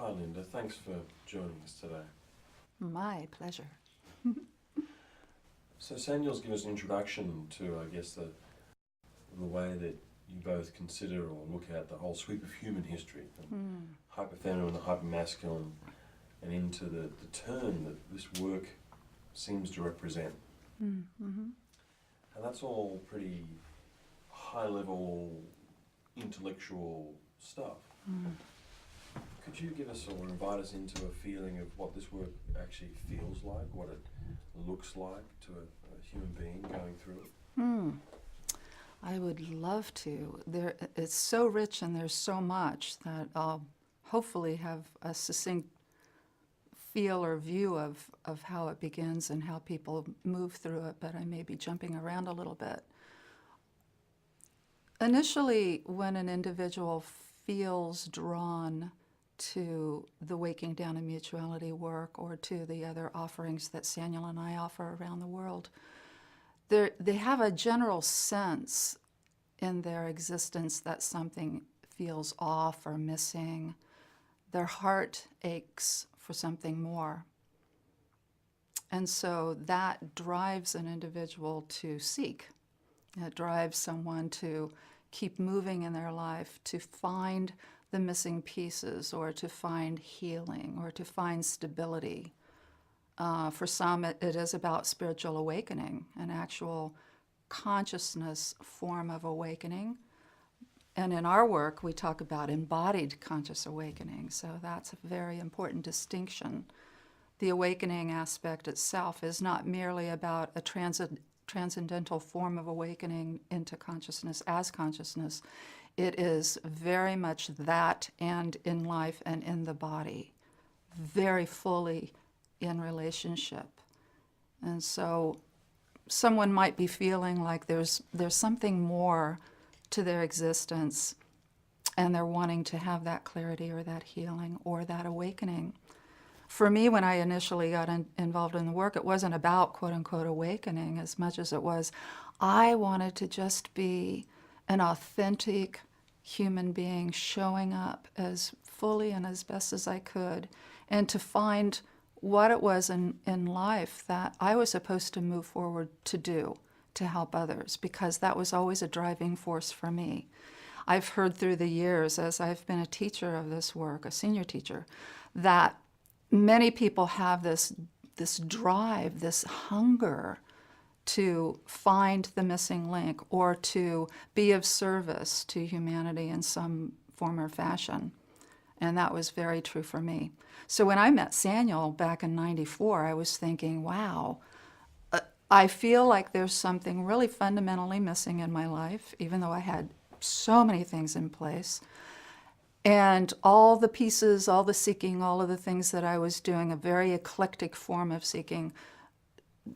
Hi Linda, thanks for joining us today. My pleasure. So Samuel's given us an introduction to, I guess, the way that you both consider or look at the whole sweep of human history, from hyperfeminine, the hypermasculine, and into the turn that this work seems to represent. Mm-hmm. And that's all pretty high-level, intellectual stuff. Mm. Could you give us or invite us into a feeling of what this work actually feels like, what it looks like to a human being going through it? I would love to. It's so rich and there's so much that I'll hopefully have a succinct feel or view of how it begins and how people move through it, but I may be jumping around a little bit. Initially, when an individual feels drawn to the Waking Down and Mutuality work or to the other offerings that Saniel and I offer around the world, they have a general sense in their existence that something feels off or missing. Their heart aches for something more. And so that drives an individual to seek. It drives someone to keep moving in their life, to find the missing pieces or to find healing or to find stability. For some, it is about spiritual awakening, an actual consciousness form of awakening. And in our work, we talk about embodied conscious awakening, so that's a very important distinction. The awakening aspect itself is not merely about a transcendental form of awakening into consciousness as consciousness. It is very much that and in life and in the body, very fully in relationship. And so someone might be feeling like there's something more to their existence and they're wanting to have that clarity or that healing or that awakening. For me, when I initially got involved in the work, it wasn't about quote-unquote awakening as much as it was I wanted to just be an authentic human being showing up as fully and as best as I could, and to find what it was in life that I was supposed to move forward to do to help others, because that was always a driving force for me. I've heard through the years, as I've been a teacher of this work, a senior teacher, that many people have this drive, this hunger to find the missing link or to be of service to humanity in some form or fashion. And that was very true for me. So when I met Saniel back in '94, I was thinking, wow, I feel like there's something really fundamentally missing in my life, even though I had so many things in place. And all the pieces, all the seeking, all of the things that I was doing, a very eclectic form of seeking,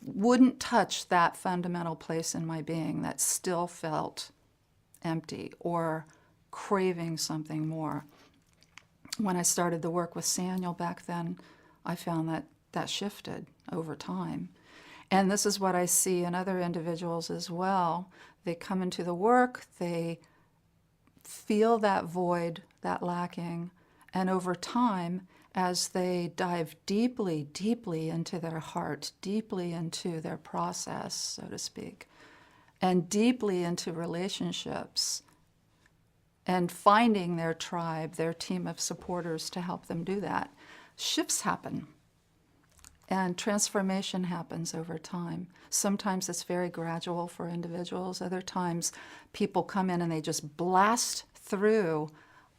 wouldn't touch that fundamental place in my being that still felt empty or craving something more. When I started the work with Saniel back then, I found that that shifted over time. And this is what I see in other individuals as well. They come into the work, they feel that void, that lacking, and over time, as they dive deeply, deeply into their heart, deeply into their process, so to speak, and deeply into relationships, and finding their tribe, their team of supporters to help them do that, shifts happen. And transformation happens over time. Sometimes it's very gradual for individuals. Other times people come in and they just blast through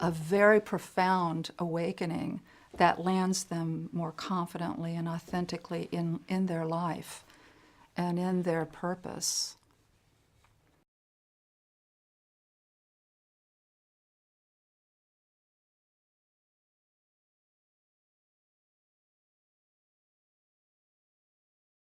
a very profound awakening that lands them more confidently and authentically in their life and in their purpose.